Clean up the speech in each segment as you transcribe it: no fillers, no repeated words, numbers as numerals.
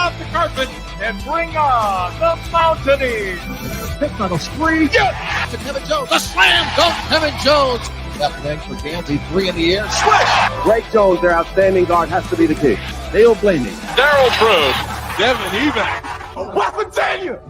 out the carpet and bring on the Mountaineers. Picked on a spree. Yeah. To Kevin Jones. The slam dunk. Kevin Jones. Left wing for Gansey. 3 in the air. Swish. Greg Jones, their outstanding guard, has to be the key. They'll blame me. Daryl Trude. Devin Evac. Wapatania!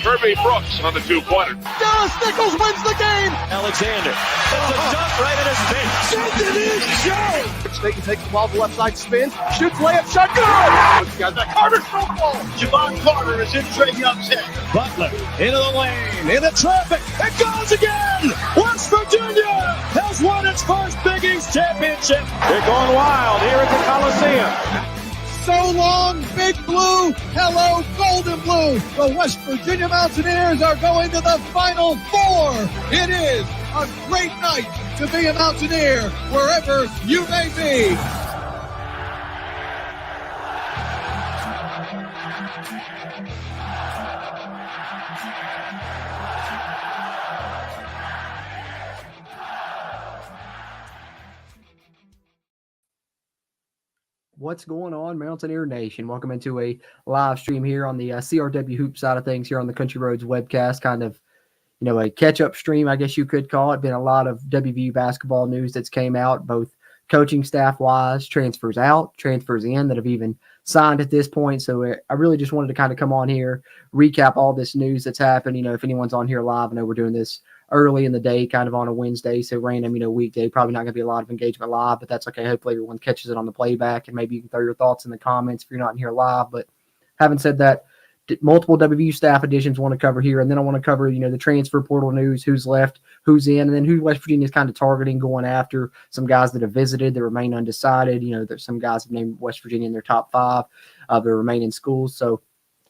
Kirby Brooks on the 2-pointer. Dallas Nichols wins the game! Alexander. That's a dunk right in his face. Send it in, Joe! They can take the ball to the left side, spins, shoots, layup, shot, good! Got that Carter throw ball. Javon Carter is in Trey Young's head. Butler into the lane, into traffic, it goes again! West Virginia has won its first Big East championship! They're going wild here at the Coliseum. So long, Big Blue. Hello, Golden Blue. The West Virginia Mountaineers are going to the Final Four. It is a great night to be a Mountaineer wherever you may be. What's going on, Mountaineer Nation? Welcome into a live stream here on the CRW Hoop side of things here on the Country Roads webcast. Kind of, a catch-up stream, I guess you could call it. Been a lot of WVU basketball news that's came out, both coaching staff-wise, transfers out, transfers in that have even signed at this point. So I really just wanted to kind of come on here, recap all this news that's happened. If anyone's on here live, I know we're doing this early in the day, kind of on a Wednesday, so random, weekday, probably not going to be a lot of engagement live, but that's okay. Hopefully everyone catches it on the playback, and maybe you can throw your thoughts in the comments if you're not in here live. But having said that, multiple WVU staff additions want to cover here, and then I want to cover, the transfer portal news, who's left, who's in, and then who West Virginia is kind of targeting, going after some guys that have visited that remain undecided. There's some guys have named West Virginia in their top 5 of their remaining schools. So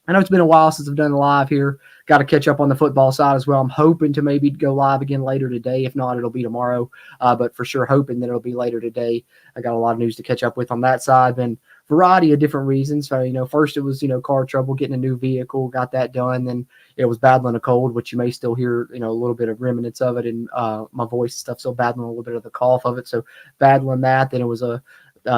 I know it's been a while since I've done a live here. Got to catch up on the football side as well. I'm hoping to maybe go live again later today. If not, it'll be tomorrow. But for sure, hoping that it'll be later today. I got a lot of news to catch up with on that side. Been a variety of different reasons. So, first it was, car trouble, getting a new vehicle, got that done. Then it was battling a cold, which you may still hear, a little bit of remnants of it in my voice and stuff. So battling a little bit of the cough of it. So battling that. Then it was a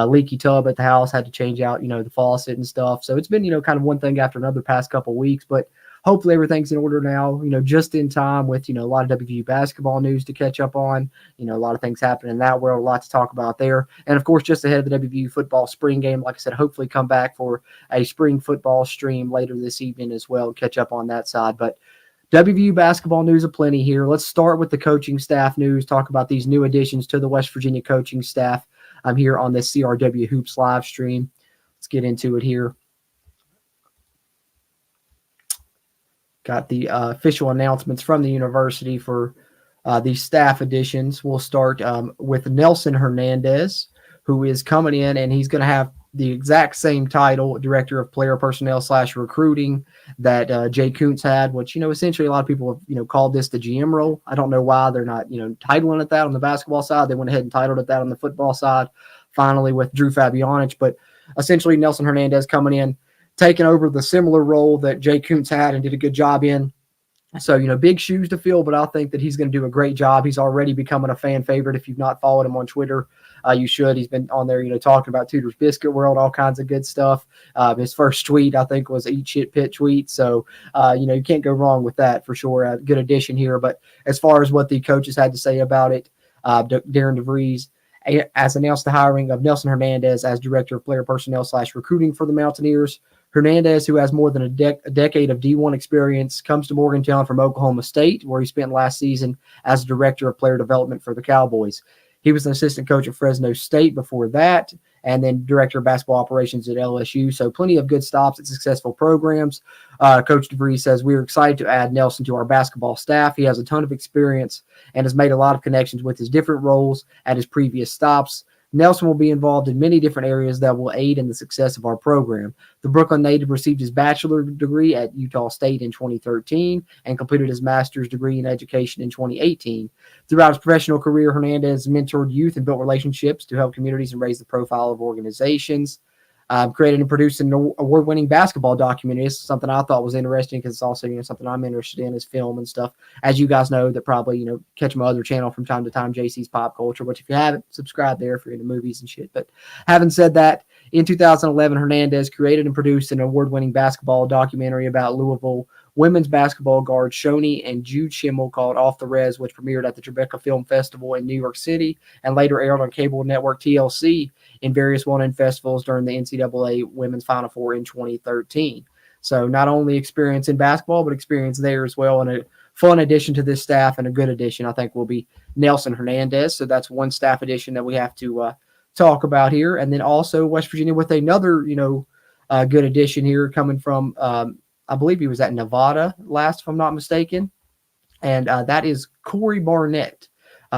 leaky tub at the house, had to change out, the faucet and stuff. So it's been, kind of one thing after another past couple of weeks, but hopefully everything's in order now, just in time with, a lot of WVU basketball news to catch up on, a lot of things happening in that world, a lot to talk about there. And of course, just ahead of the WVU football spring game, like I said, hopefully come back for a spring football stream later this evening as well, catch up on that side. But WVU basketball news aplenty here. Let's start with the coaching staff news, talk about these new additions to the West Virginia coaching staff. I'm here on this CRW Hoops live stream. Let's get into it here. Got the official announcements from the university for these staff additions. We'll start with Nelson Hernandez, who is coming in, and he's going to have the exact same title, Director of Player Personnel / Recruiting, that Jay Kuntz had, which, essentially a lot of people have, called this the GM role. I don't know why they're not, titling it that on the basketball side. They went ahead and titled it that on the football side, finally with Drew Fabianich. But essentially Nelson Hernandez coming in, taking over the similar role that Jay Kuntz had and did a good job in. So, big shoes to fill, but I think that he's going to do a great job. He's already becoming a fan favorite. If you've not followed him on Twitter, you should. He's been on there, talking about Tudor's Biscuit World, all kinds of good stuff. His first tweet, I think, was Eat Shit Pit tweet. So, you can't go wrong with that for sure. A good addition here. But as far as what the coaches had to say about it, Darian DeVries has announced the hiring of Nelson Hernandez as Director of Player Personnel / Recruiting for the Mountaineers. Hernandez, who has more than a decade of D1 experience, comes to Morgantown from Oklahoma State, where he spent last season as Director of Player Development for the Cowboys. He was an assistant coach at Fresno State before that, and then Director of Basketball Operations at LSU. So plenty of good stops at successful programs. Coach DeVries says, "We're excited to add Nelson to our basketball staff. He has a ton of experience and has made a lot of connections with his different roles at his previous stops. Nelson will be involved in many different areas that will aid in the success of our program. The Brooklyn native received his bachelor's degree at Utah State in 2013 and completed his master's degree in education in 2018. Throughout his professional career, Hernandez mentored youth and built relationships to help communities and raise the profile of organizations. created and produced an award-winning basketball documentary. This is something I thought was interesting because it's also, something I'm interested in is film and stuff. As you guys know, that probably, catch my other channel from time to time, JC's Pop Culture, which if you haven't, subscribe there if you're into movies and shit. But having said that, in 2011, Hernandez created and produced an award-winning basketball documentary about Louisville women's basketball guards Shoni and Jude Schimmel called Off the Res, which premiered at the Tribeca Film Festival in New York City and later aired on cable network TLC in various well-known festivals during the NCAA Women's Final Four in 2013. So not only experience in basketball, but experience there as well. And a fun addition to this staff and a good addition, I think, will be Nelson Hernandez. So that's one staff addition that we have to talk about here. And then also West Virginia with another, good addition here coming from I believe he was at Nevada last, if I'm not mistaken. And that is Corey Barnett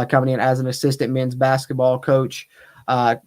coming in as an assistant men's basketball coach. Darian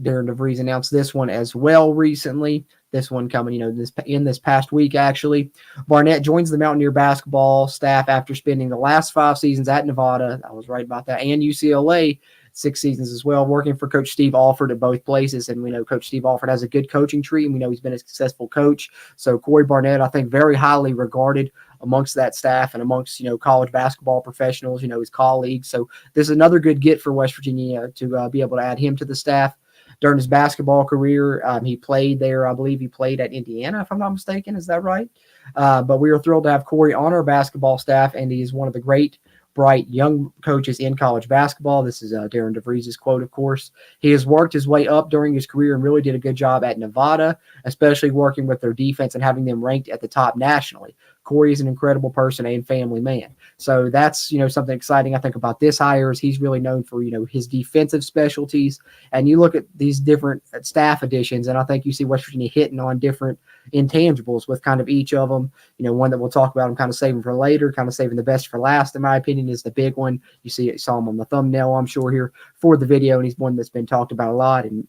DeVries announced this one as well recently. This one coming, this past week, actually. Barnett joins the Mountaineer basketball staff after spending the last 5 seasons at Nevada. I was right about that. And UCLA, 6 seasons as well, working for Coach Steve Alford at both places. And we know Coach Steve Alford has a good coaching tree, and we know he's been a successful coach. So Corey Barnett, I think, very highly regarded amongst that staff and amongst, college basketball professionals, his colleagues. So this is another good get for West Virginia to be able to add him to the staff. During his basketball career, he played there. I believe he played at Indiana, if I'm not mistaken. Is that right? But we are thrilled to have Corey on our basketball staff, and he is one of the great, bright young coaches in college basketball. This is Darian DeVries' quote, of course. He has worked his way up during his career and really did a good job at Nevada, especially working with their defense and having them ranked at the top nationally. Corey is an incredible person and family man. So that's, something exciting I think about this hire is he's really known for, his defensive specialties. And you look at these different staff additions, and I think you see West Virginia hitting on different intangibles with kind of each of them. One that we'll talk about, I'm kind of saving for later, kind of saving the best for last, in my opinion, is the big one. You saw him on the thumbnail, I'm sure, here for the video, and he's one that's been talked about a lot. And,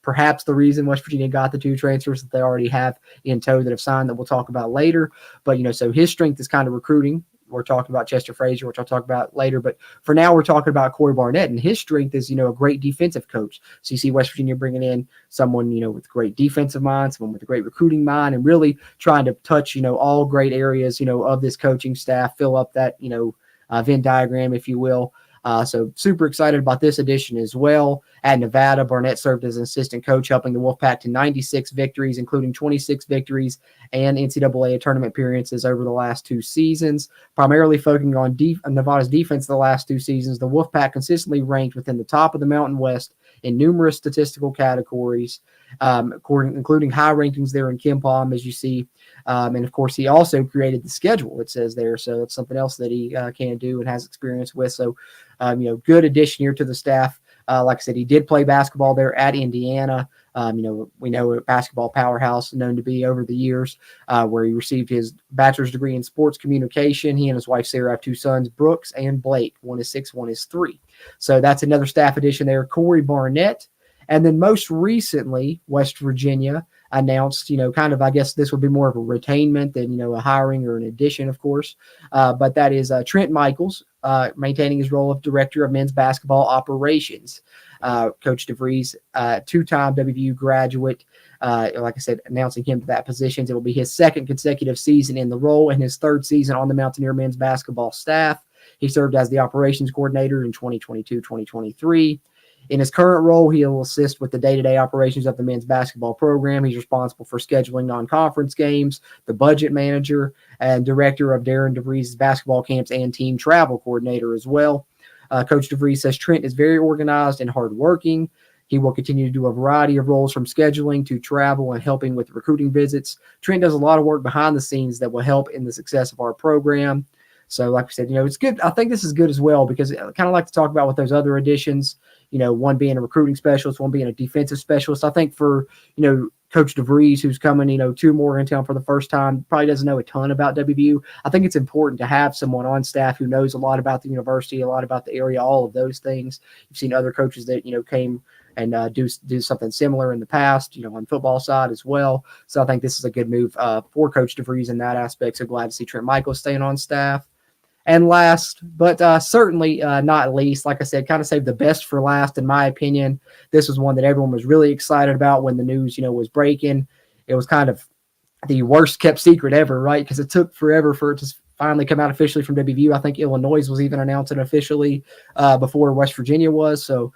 perhaps the reason West Virginia got the 2 transfers that they already have in tow that have signed that we'll talk about later. But, so his strength is kind of recruiting. We're talking about Chester Frasier, which I'll talk about later. But for now, we're talking about Corey Barnett, and his strength is, a great defensive coach. So you see West Virginia bringing in someone, with great defensive mind, someone with a great recruiting mind, and really trying to touch, all great areas, of this coaching staff, fill up that, Venn diagram, if you will. So super excited about this edition as well. At Nevada, Barnett served as an assistant coach, helping the Wolfpack to 96 victories, including 26 victories and NCAA tournament appearances over the last 2 seasons. Primarily focusing on Nevada's defense the last 2 seasons, the Wolfpack consistently ranked within the top of the Mountain West in numerous statistical categories, including high rankings there in KenPom, as you see. And, of course, he also created the schedule, it says there. So it's something else that he can do and has experience with. So, good addition here to the staff. Like I said, he did play basketball there at Indiana. We know a basketball powerhouse known to be over the years, where he received his bachelor's degree in sports communication. He and his wife, Sarah, have 2 sons, Brooks and Blake. One is 6, one is 3. So that's another staff addition there, Corey Barnett. And then most recently, West Virginia announced, kind of, I guess this would be more of a retainment than, a hiring or an addition, of course. But that is Trent Michaels, maintaining his role of director of men's basketball operations. Coach DeVries, 2-time WVU graduate, like I said, announcing him to that position. It will be his 2nd consecutive season in the role and his 3rd season on the Mountaineer men's basketball staff. He served as the operations coordinator in 2022-2023. In his current role, he will assist with the day-to-day operations of the men's basketball program. He's responsible for scheduling non-conference games, the budget manager, and director of Darian DeVries' basketball camps and team travel coordinator as well. Coach DeVries says Trent is very organized and hardworking. He will continue to do a variety of roles from scheduling to travel and helping with recruiting visits. Trent does a lot of work behind the scenes that will help in the success of our program. So like I said, it's good. I think this is good as well because I kind of like to talk about with those other additions, one being a recruiting specialist, one being a defensive specialist. I think for, Coach DeVries, who's coming, to Morgantown for the first time, probably doesn't know a ton about WVU. I think it's important to have someone on staff who knows a lot about the university, a lot about the area, all of those things. You've seen other coaches that, came and do something similar in the past, on football side as well. So I think this is a good move for Coach DeVries in that aspect. So glad to see Trent Michaels staying on staff. And last, but certainly not least, like I said, kind of saved the best for last, in my opinion. This was one that everyone was really excited about when the news, was breaking. It was kind of the worst kept secret ever, right? Because it took forever for it to finally come out officially from WVU. I think Illinois was even announcing officially before West Virginia was. So,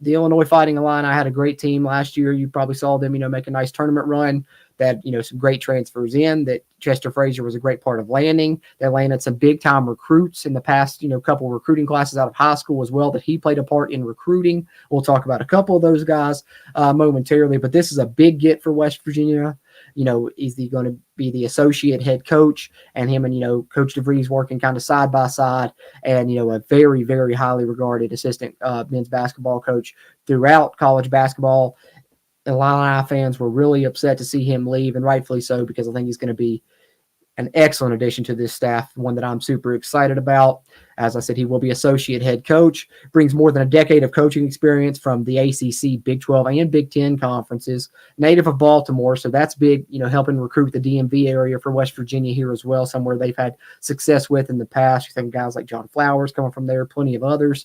the Illinois Fighting Illini had a great team last year. You probably saw them, make a nice tournament run. That, some great transfers in, that Chester Frasier was a great part of landing. They landed some big-time recruits in the past, couple recruiting classes out of high school as well that he played a part in recruiting. We'll talk about a couple of those guys momentarily, but this is a big get for West Virginia. Is he going to be the associate head coach, and him and, Coach DeVries working kind of side by side, and, a very, very highly regarded assistant men's basketball coach throughout college basketball. Illini fans were really upset to see him leave, and rightfully so, because I think he's going to be an excellent addition to this staff, one that I'm super excited about. As I said, he will be associate head coach, brings more than a decade of coaching experience from the ACC, Big 12, and Big 10 conferences, native of Baltimore, so that's big, helping recruit the DMV area for West Virginia here as well, somewhere they've had success with in the past. You think guys like John Flowers coming from there, plenty of others.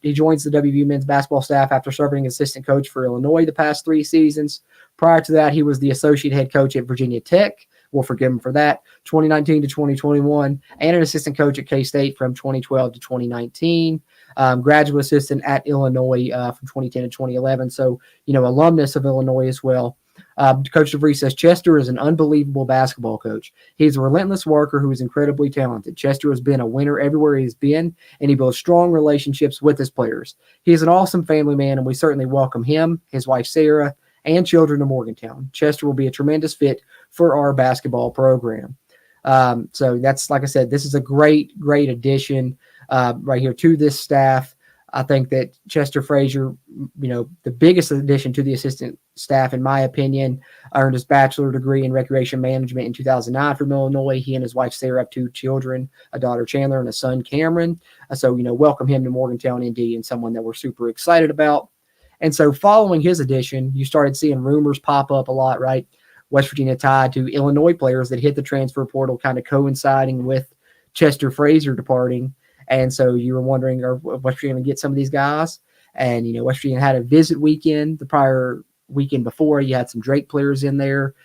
He joins the WVU men's basketball staff after serving as assistant coach for Illinois the past 3 seasons. Prior to that, he was the associate head coach at Virginia Tech. We'll forgive him for that. 2019 to 2021, and an assistant coach at K-State from 2012 to 2019. Graduate assistant at Illinois from 2010 to 2011. So, alumnus of Illinois as well. Coach DeVries says Chester is an unbelievable basketball coach. He's a relentless worker who is incredibly talented. Chester has been a winner everywhere he's been, and he builds strong relationships with his players. He is an awesome family man, and we certainly welcome him, his wife Sarah, and children to Morgantown. Chester will be a tremendous fit for our basketball program. So that's, like I said, this is a great, great addition right here to this staff. I think that Chester Frasier, the biggest addition to the assistant staff, in my opinion, earned his bachelor degree in recreation management in 2009 from Illinois. He and his wife Sarah have 2 children, a daughter Chandler and a son Cameron. So, welcome him to Morgantown, ND, and someone that we're super excited about. And so following his addition, you started seeing rumors pop up a lot, right? West Virginia tied to Illinois players that hit the transfer portal, kind of coinciding with Chester Frasier departing. And so you were wondering, are West Virginia going to get some of these guys? And, West Virginia had a visit weekend the prior weekend before. You had some Drake players in there,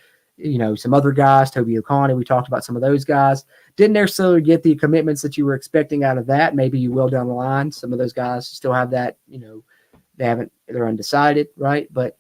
some other guys, Toby O'Connor. We talked about some of those guys. Didn't necessarily get the commitments that you were expecting out of that. Maybe you will down the line. Some of those guys still have that, they're undecided, right? But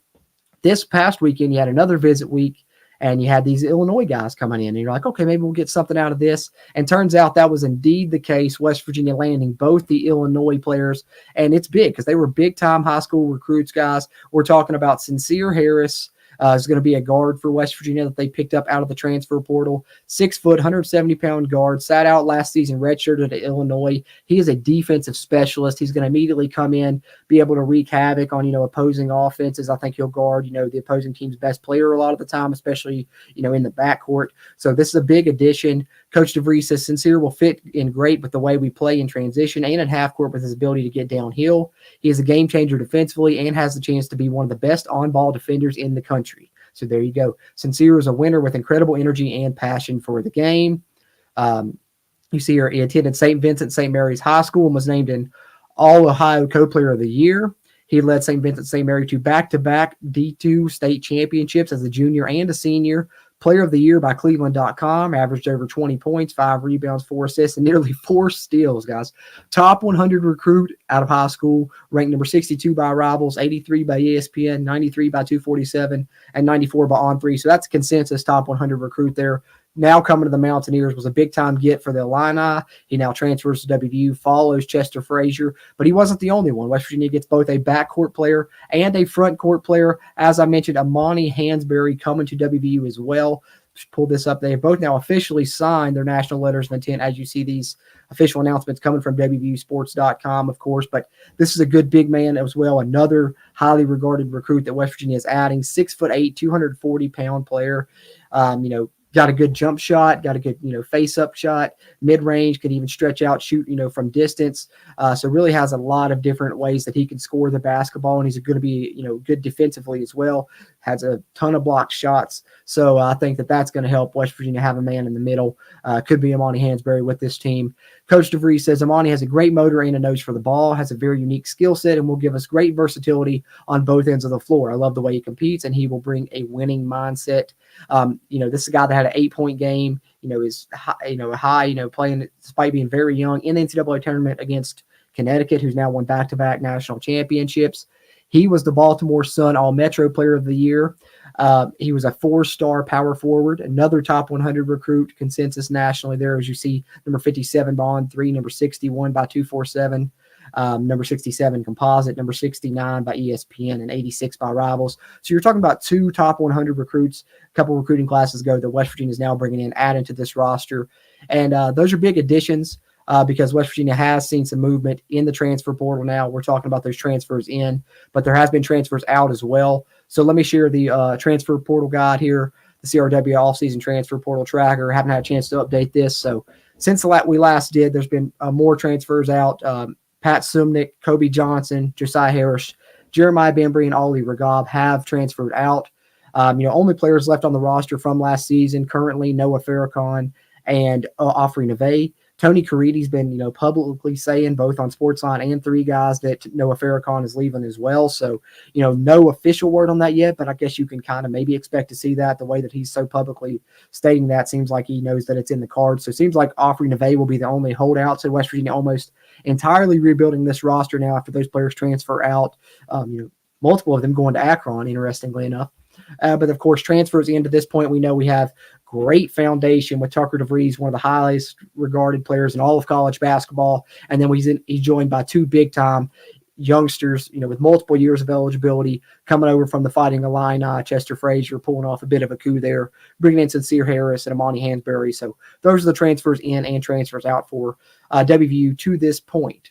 this past weekend, you had another visit week, and you had these Illinois guys coming in, and you're like, okay, maybe we'll get something out of this. And turns out that was indeed the case. West Virginia landing both the Illinois players, and it's big because they were big-time high school recruits, guys. We're talking about Sincere Harris, is going to be a guard for West Virginia that they picked up out of the transfer portal. 6 foot, 170-pound guard, sat out last season, redshirted at Illinois. He is a defensive specialist. He's going to immediately come in, be able to wreak havoc on, opposing offenses. I think he'll guard, the opposing team's best player a lot of the time, especially, in the backcourt. So this is a big addition. Coach DeVries says Sincere will fit in great with the way we play in transition and in half court with his ability to get downhill. He is a game changer defensively and has the chance to be one of the best on-ball defenders in the country. So there you go. Sincere is a winner with incredible energy and passion for the game. You see here, he attended St. Vincent St. Mary's High School and was named an All-Ohio Co-Player of the Year. He led St. Vincent St. Mary to back-to-back D2 state championships as a junior and a senior. Player of the Year by Cleveland.com, averaged over 20 points, 5 rebounds, 4 assists, and nearly 4 steals, guys. Top 100 recruit out of high school, ranked number 62 by Rivals, 83 by ESPN, 93 by 247, and 94 by On3. So that's a consensus top 100 recruit there. Now coming to the Mountaineers was a big-time get for the Illini. He now transfers to WVU, follows Chester Frasier, but he wasn't the only one. West Virginia gets both a backcourt player and a front-court player. As I mentioned, Amani Hansberry coming to WVU as well. Just pull this up. They have both now officially signed their national letters of intent, as you see these official announcements coming from WVUsports.com, of course. But this is a good big man as well. Another highly regarded recruit that West Virginia is adding. 6'8", 240-pound player. got a good jump shot, got a good, face-up shot, mid-range, could even stretch out, shoot, from distance. So really has a lot of different ways that he can score the basketball, and he's going to be, good defensively as well. Has a ton of blocked shots. So I think that that's going to help West Virginia have a man in the middle. Could be Amani Hansberry with this team. Coach DeVries says Amani has a great motor and a nose for the ball, has a very unique skill set, and will give us great versatility on both ends of the floor. I love the way he competes, and he will bring a winning mindset. This is a guy that had an 8-point game, is high, playing despite being very young in the NCAA tournament against Connecticut, who's now won back-to-back national championships. He was the Baltimore Sun All-Metro Player of the Year. He was a 4-star power forward, another top 100 recruit consensus nationally there, as you see, number 57 by On3, number 61 by 247, number 67 composite, number 69 by ESPN, and 86 by Rivals. So you're talking about 2 top 100 recruits, a couple recruiting classes ago that West Virginia is now bringing in, adding to this roster. And those are big additions. Because West Virginia has seen some movement in the transfer portal now. We're talking about those transfers in, but there has been transfers out as well. So let me share the transfer portal guide here, the CRW all-season transfer portal tracker. I haven't had a chance to update this. So since we last did, there's been more transfers out. Pat Sumnick, Kobe Johnson, Josiah Harris, Jeremiah Bembry, and Ollie Regab have transferred out. Only players left on the roster from last season currently, Noah Farrakhan and Offrey Neve. Tony Caridi's been, publicly saying both on Sportsline and Three Guys that Noah Farrakhan is leaving as well. So, no official word on that yet, but I guess you can kind of maybe expect to see that. The way that he's so publicly stating that seems like he knows that it's in the cards. So it seems like Offrey Neve will be the only holdout. So West Virginia almost entirely rebuilding this roster now after those players transfer out. Multiple of them going to Akron, interestingly enough. But of course, transfers into this point, we know we have great foundation with Tucker DeVries, one of the highest regarded players in all of college basketball. And then he's joined by 2 big-time youngsters, with multiple years of eligibility coming over from the Fighting Illini. Chester Frasier pulling off a bit of a coup there, bringing in Sincere Harris and Amani Hansberry. So those are the transfers in and transfers out for WVU to this point.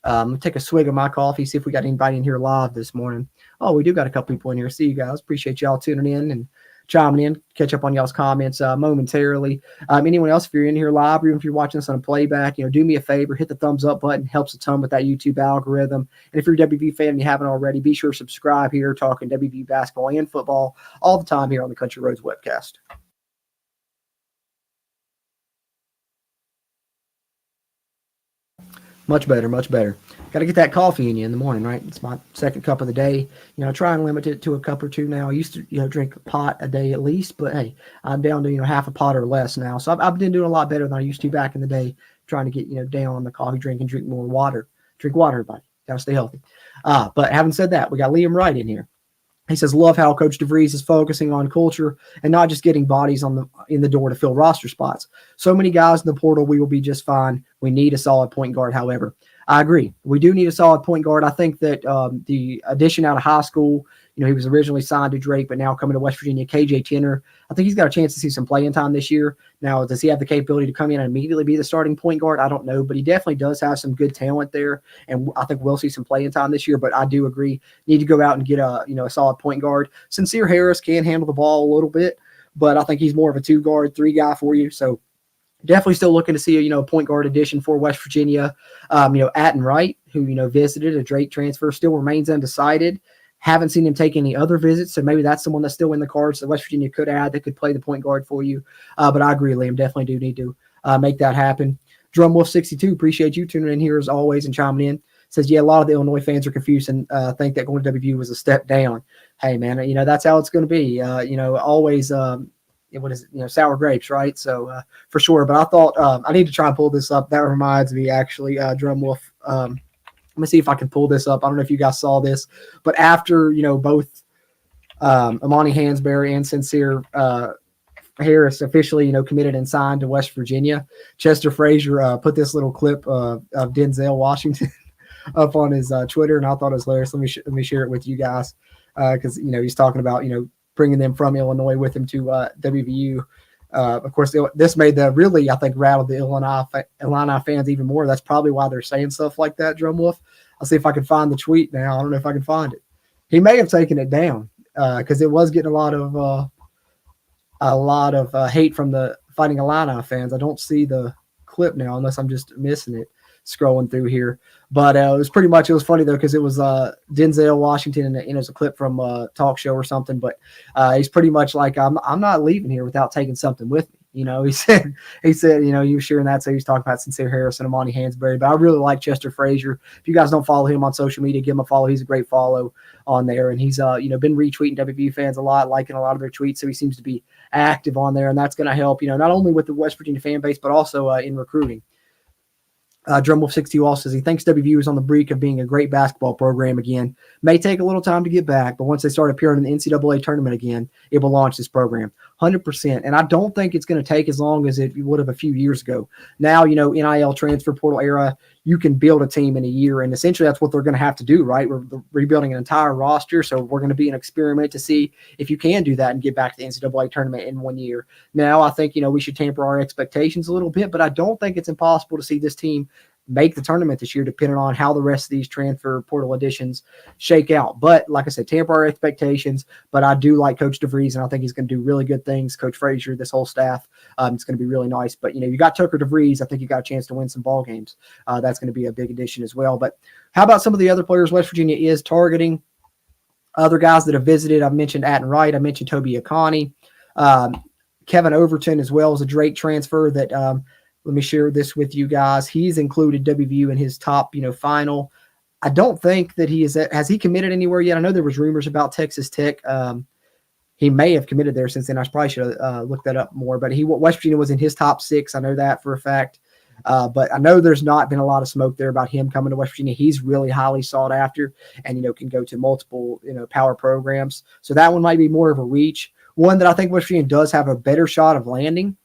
I'm going to take a swig of my coffee, see if we got anybody in here live this morning. Oh, we do got a couple people in here. See you guys. Appreciate y'all tuning in and chiming in. Catch up on y'all's comments momentarily. Anyone else, if you're in here live or even if you're watching this on a playback, do me a favor, hit the thumbs up button. Helps a ton with that YouTube algorithm. And if you're a WVU fan and you haven't already, be sure to subscribe here, talking WVU basketball and football all the time here on the Country Roads webcast. Much better, much better. Got to get that coffee in you in the morning, right? It's my second cup of the day. Try and limit it to a cup or two now. I used to, drink a pot a day at least, but hey, I'm down to, half a pot or less now. So I've been doing a lot better than I used to back in the day, trying to get, down on the coffee drink and drink more water. Drink water, everybody. Got to stay healthy. But having said that, we got Liam Wright in here. He says, love how Coach DeVries is focusing on culture and not just getting bodies in the door to fill roster spots. So many guys in the portal, we will be just fine. We need a solid point guard, however. I agree. We do need a solid point guard. I think that the addition out of high school, he was originally signed to Drake, but now coming to West Virginia, KJ Tenner, I think he's got a chance to see some playing time this year. Now, does he have the capability to come in and immediately be the starting point guard? I don't know, but he definitely does have some good talent there, and I think we'll see some playing time this year. But I do agree, need to go out and get a solid point guard. Sincere Harris can handle the ball a little bit, but I think he's more of a 2-guard, 3 guy for you. So definitely still looking to see a point guard addition for West Virginia. Atten Wright, who visited a Drake transfer, still remains undecided. Haven't seen him take any other visits, so maybe that's someone that's still in the cards that West Virginia could add that could play the point guard for you. But I agree, Liam, definitely do need to make that happen. Drumwolf62, appreciate you tuning in here as always and chiming in. Says, yeah, a lot of the Illinois fans are confused and think that going to WVU was a step down. Hey, man, that's how it's going to be. Always sour grapes, right? So for sure. But I thought I need to try and pull this up. That reminds me, actually, Drumwolf. Let me see if I can pull this up. I don't know if you guys saw this, but after, both Amani Hansberry and Sincere Harris officially, committed and signed to West Virginia, Chester Frasier put this little clip of Denzel Washington up on his Twitter, and I thought it was hilarious. Let me share it with you guys because, he's talking about, bringing them from Illinois with him to WVU. Of course, this made I think, rattled the Illini fans even more. That's probably why they're saying stuff like that, Drumwolf. I'll see if I can find the tweet now. I don't know if I can find it. He may have taken it down because it was getting a lot of a lot of hate from the Fighting Illini fans. I don't see the clip now unless I'm just missing it scrolling through here. But it was funny though, because it was Denzel Washington, and it was a clip from a talk show or something. But he's pretty much like, I'm not leaving here without taking something with me. He said, he was sharing that. So he's talking about Sincere Harrison and Monty Hansberry. But I really like Chester Frasier. If you guys don't follow him on social media, give him a follow. He's a great follow on there. And he's, been retweeting WVU fans a lot, liking a lot of their tweets. So he seems to be active on there. And that's going to help, not only with the West Virginia fan base, but also in recruiting. Drumwolf62 also says he thinks WVU is on the brink of being a great basketball program again. May take a little time to get back, but once they start appearing in the NCAA tournament again, it will launch this program 100%. And I don't think it's going to take as long as it would have a few years ago. Now, NIL transfer portal era, you can build a team in a year, and essentially that's what they're going to have to do, right? We're rebuilding an entire roster, so we're going to be an experiment to see if you can do that and get back to the NCAA tournament in 1 year. Now, I think, we should temper our expectations a little bit, but I don't think it's impossible to see this team make the tournament this year, depending on how the rest of these transfer portal additions shake out. But like I said, temper our expectations. But I do like Coach DeVries, and I think he's going to do really good things. Coach Frasier, this whole staff, it's going to be really nice. But you got Tucker DeVries. I think you got a chance to win some ball games. That's going to be a big addition as well. But how about some of the other players West Virginia is targeting? Other guys that have visited, I've mentioned Atten Wright. I mentioned Toby Akani. Kevin Overton as well as a Drake transfer that let me share this with you guys. He's included WVU in his top, final. I don't think that has he committed anywhere yet? I know there was rumors about Texas Tech. He may have committed there since then. I probably should have looked that up more, but West Virginia was in his top 6. I know that for a fact. But I know there's not been a lot of smoke there about him coming to West Virginia. He's really highly sought after and, can go to multiple, power programs. So that one might be more of a reach. One that I think West Virginia does have a better shot of landing,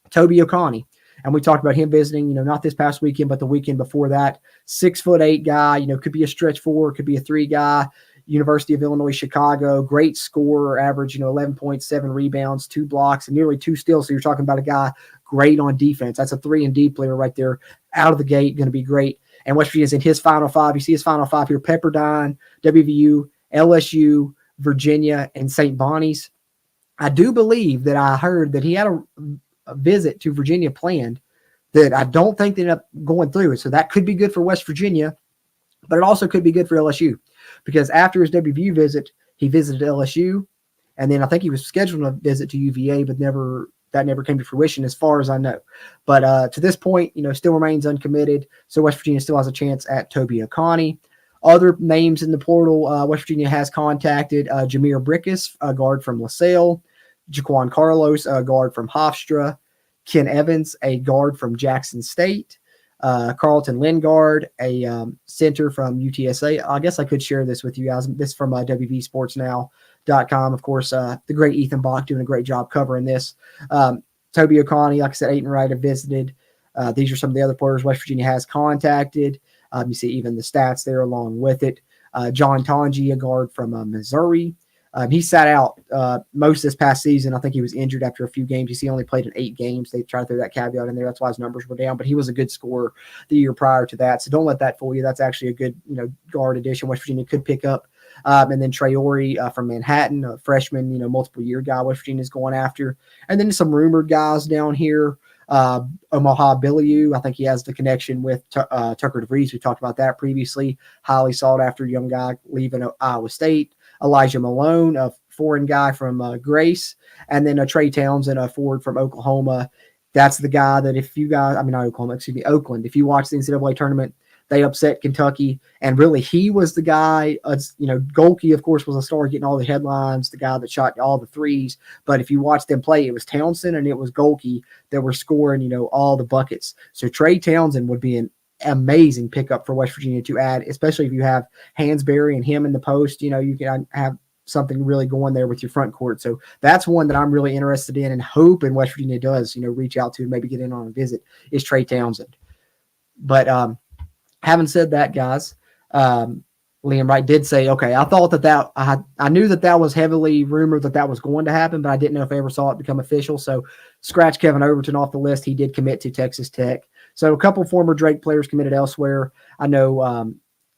Toby Akani. And we talked about him visiting, not this past weekend, but the weekend before that. 6'8" guy, could be a stretch 4, could be a 3 guy. University of Illinois, Chicago, great scorer, average, 11.7 rebounds, 2 blocks, and nearly 2 steals. So you're talking about a guy great on defense. That's a 3-and-D player right there, out of the gate, going to be great. And West Virginia's in his Final 5. You see his Final 5 here: Pepperdine, WVU, LSU, Virginia, and St. Bonnie's. I do believe that I heard that he had a visit to Virginia planned that I don't think they ended up going through. So that could be good for West Virginia, but it also could be good for LSU, because after his WVU visit, he visited LSU, and then I think he was scheduled a visit to UVA, but that never came to fruition as far as I know. But to this point, still remains uncommitted. So West Virginia still has a chance at Toby Akani. Other names in the portal, West Virginia has contacted Jameer Brickus, a guard from LaSalle, Jaquan Carlos, a guard from Hofstra, Ken Evans, a guard from Jackson State, Carlton Lingard, a center from UTSA. I guess I could share this with you guys. This is from WVSportsNow.com. Of course, the great Ethan Bach doing a great job covering this. Toby Akani, like I said, Aiden Wright have visited. These are some of the other players West Virginia has contacted. You see even the stats there along with it. John Tonji, a guard from Missouri. He sat out most this past season. I think he was injured after a few games. You see, he only played in 8 games. They tried to throw that caveat in there. That's why his numbers were down. But he was a good scorer the year prior to that. So don't let that fool you. That's actually a good, guard addition West Virginia could pick up. And then Traore from Manhattan, a freshman, multiple year guy West Virginia is going after. And then some rumored guys down here. Omaha Biliu, I think he has the connection with Tucker DeVries. We talked about that previously. Highly sought after young guy leaving Iowa State. Elijah Malone, a foreign guy from Grace, and then Trey Townsend, a forward from Oklahoma. That's the guy that Oakland. If you watch the NCAA tournament, they upset Kentucky, and really he was the guy. Golke, of course, was a star getting all the headlines, the guy that shot all the threes. But if you watch them play, it was Townsend and it was Golke that were scoring, all the buckets. So Trey Townsend would be an amazing pickup for West Virginia to add, especially if you have Hansberry and him in the post. You can have something really going there with your front court. So that's one that I'm really interested in and hoping West Virginia does, reach out to and maybe get in on a visit, is Trey Townsend. But having said that, guys, Liam Wright did say, okay, I thought that I knew that was heavily rumored that was going to happen, but I didn't know if I ever saw it become official. So scratch Kevin Overton off the list. He did commit to Texas Tech. So a couple former Drake players committed elsewhere. I know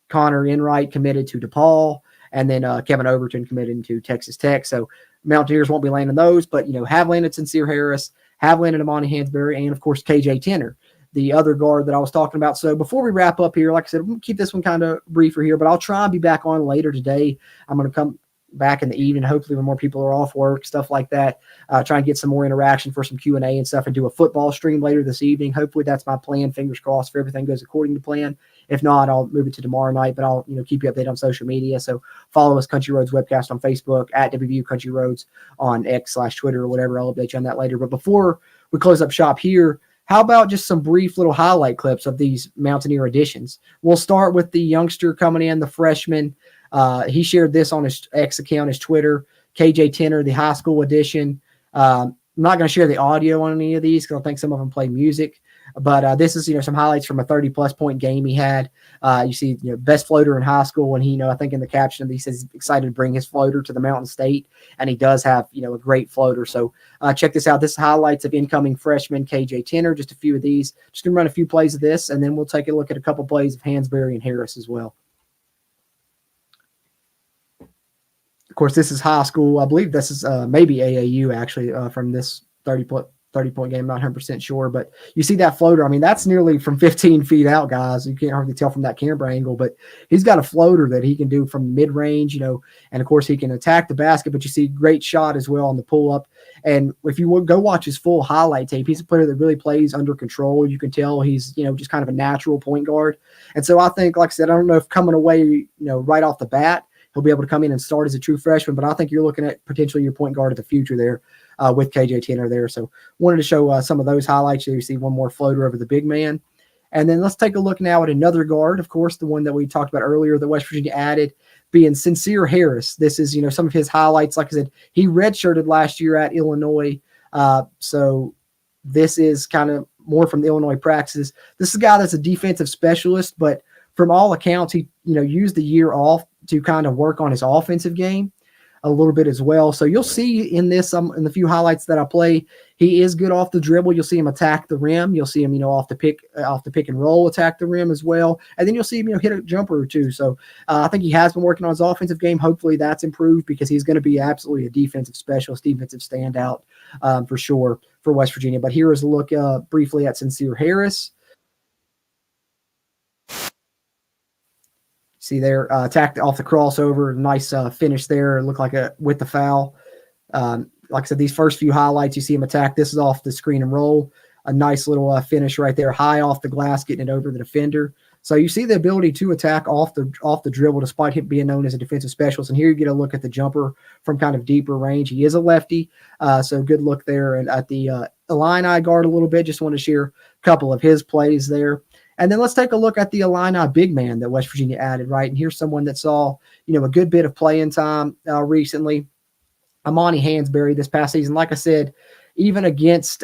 Connor Enright committed to DePaul, And then Kevin Overton committed to Texas Tech. So Mountaineers won't be landing those, but, have landed Sincere Harris, have landed Amani Hansberry, and, of course, KJ Tenner, the other guard that I was talking about. So before we wrap up here, like I said, we'll keep this one kind of briefer here, but I'll try and be back on later today. I'm going to come back in the evening, hopefully when more people are off work, stuff like that. Try and get some more interaction for some Q&A and stuff, and do a football stream later this evening. Hopefully that's my plan. Fingers crossed if everything goes according to plan. If not, I'll move it to tomorrow night, but I'll keep you updated on social media. So follow us, Country Roads Webcast on Facebook, at WVU Country Roads on X/Twitter or whatever. I'll update you on that later. But before we close up shop here, how about just some brief little highlight clips of these Mountaineer editions? We'll start with the youngster coming in, the freshman. He shared this on his X account, his Twitter, KJ Tenner, the high school edition. I'm not going to share the audio on any of these because I think some of them play music. But this is, some highlights from a 30-plus point game he had. You see, best floater in high school. And he, I think in the caption, he says he's excited to bring his floater to the Mountain State. And he does have, a great floater. So check this out. This is highlights of incoming freshman KJ Tenner. Just a few of these. Just going to run a few plays of this, and then we'll take a look at a couple plays of Hansberry and Harris as well. Of course, this is high school. I believe this is maybe AAU, actually, from this 30-point game. Not 100% sure, but you see that floater. I mean, that's nearly from 15 feet out, guys. You can't hardly tell from that camera angle, but he's got a floater that he can do from mid-range, and of course he can attack the basket, but you see great shot as well on the pull-up. And if you would go watch his full highlight tape, he's a player that really plays under control. You can tell he's, just kind of a natural point guard. And so I think, like I said, I don't know if coming away, right off the bat, he'll be able to come in and start as a true freshman, but I think you're looking at potentially your point guard of the future there with KJ Tenner there. So wanted to show some of those highlights. You see one more floater over the big man. And then let's take a look now at another guard, of course, the one that we talked about earlier, that West Virginia added, being Sincere Harris. This is, some of his highlights. Like I said, he redshirted last year at Illinois. So this is kind of more from the Illinois practices. This is a guy that's a defensive specialist, but from all accounts, he, used the year off to kind of work on his offensive game a little bit as well. So you'll see in this, in the few highlights that I play, he is good off the dribble. You'll see him attack the rim. You'll see him, off the pick and roll, attack the rim as well. And then you'll see him, hit a jumper or two. So I think he has been working on his offensive game. Hopefully that's improved, because he's going to be absolutely a defensive specialist, defensive standout for sure for West Virginia. But here is a look briefly at Sincere Harris. See there, attacked off the crossover, nice finish there. It looked like with the foul. Like I said, these first few highlights, you see him attack. This is off the screen and roll. A nice little finish right there, high off the glass, getting it over the defender. So you see the ability to attack off the dribble, despite him being known as a defensive specialist. And here you get a look at the jumper from kind of deeper range. He is a lefty, so good look there. And at the Illini guard a little bit, just want to share a couple of his plays there. And then let's take a look at the Illini big man that West Virginia added, right? And here's someone that saw, a good bit of playing time recently. Amani Hansberry this past season. Like I said, even against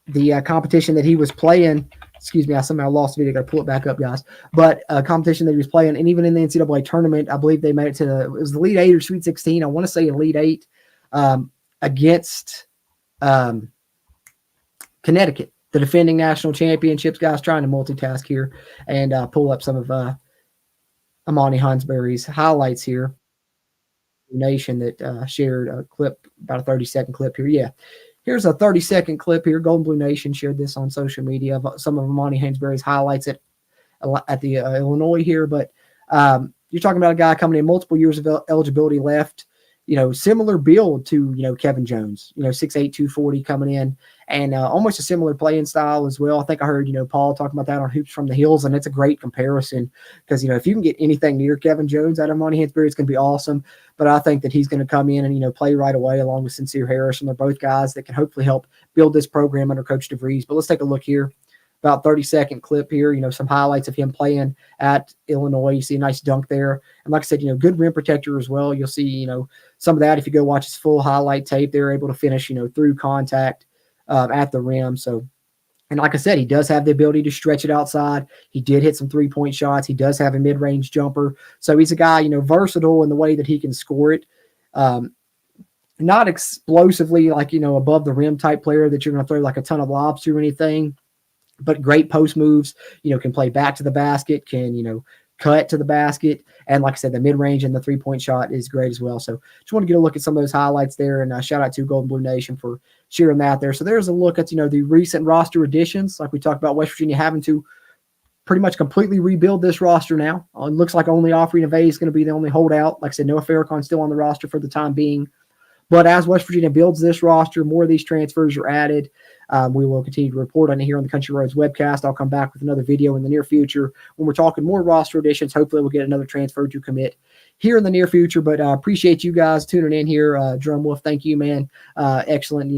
the competition that he was playing, excuse me, I somehow lost the video. Got to pull it back up, guys. But competition that he was playing, and even in the NCAA tournament, I believe they made it to it was the Elite 8 or Sweet 16. I want to say Elite 8 against Connecticut, the defending national championships. Guys, trying to multitask here and pull up some of Amani Hansberry's highlights here. Nation that shared a clip, about a 30-second clip here. Yeah, here's a 30-second clip here. Golden Blue Nation shared this on social media of some of Amani Hansberry's highlights at the Illinois here. But you're talking about a guy coming in, multiple years of eligibility left. Similar build to, Kevin Jones, 6'8", 240 coming in, and almost a similar playing style as well. I think I heard, Paul talking about that on Hoops from the Hills, and it's a great comparison because, if you can get anything near Kevin Jones out of Amani Hansberry, it's going to be awesome. But I think that he's going to come in and, play right away along with Sincere Harris, and they're both guys that can hopefully help build this program under Coach DeVries. But let's take a look here. About 30-second clip here, some highlights of him playing at Illinois. You see a nice dunk there. And like I said, good rim protector as well. You'll see, some of that if you go watch his full highlight tape. They're able to finish, through contact at the rim. So, and like I said, he does have the ability to stretch it outside. He did hit some three-point shots. He does have a mid-range jumper. So he's a guy, versatile in the way that he can score it. Not explosively like, above the rim type player that you're going to throw like a ton of lobs to or anything. But great post moves, can play back to the basket, can, cut to the basket. And like I said, the mid-range and the three-point shot is great as well. So just want to get a look at some of those highlights there. And shout out to Golden Blue Nation for sharing that there. So there's a look at, the recent roster additions. Like we talked about West Virginia having to pretty much completely rebuild this roster now. It looks like only Offrey Neve is going to be the only holdout. Like I said, Noah Farrakhan still on the roster for the time being. But as West Virginia builds this roster, more of these transfers are added. We will continue to report on it here on the Country Roads webcast. I'll come back with another video in the near future when we're talking more roster additions. Hopefully we'll get another transfer to commit here in the near future. But appreciate you guys tuning in here. Drum Wolf, thank you, man. Excellent,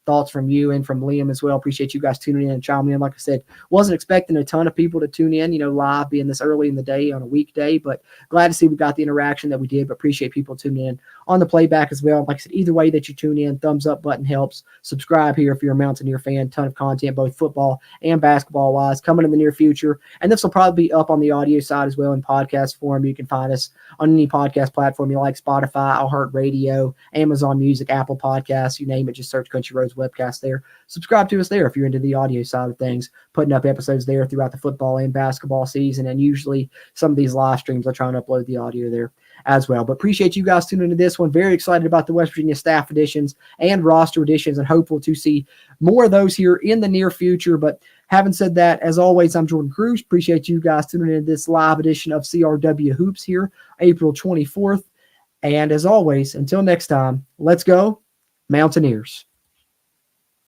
thoughts from you and from Liam as well. Appreciate you guys tuning in and chiming in. Like I said, wasn't expecting a ton of people to tune in, live being this early in the day on a weekday, but glad to see we got the interaction that we did, but appreciate people tuning in on the playback as well. Like I said, either way that you tune in, thumbs up button helps. Subscribe here if you're a Mountaineer fan. Ton of content, both football and basketball wise, coming in the near future. And this will probably be up on the audio side as well in podcast form. You can find us on any podcast platform you like, Spotify, iHeartRadio, Amazon Music, Apple Podcasts, you name it. Just search Country Roads webcast there. Subscribe to us there if you're into the audio side of things, putting up episodes there throughout the football and basketball season. And usually some of these live streams, I try and upload the audio there as well. But appreciate you guys tuning into this one. Very excited about the West Virginia staff additions and roster additions, and hopeful to see more of those here in the near future. But having said that, as always, I'm Jordan Cruz. Appreciate you guys tuning into this live edition of CRW Hoops here, April 24th. And as always, until next time, let's go Mountaineers.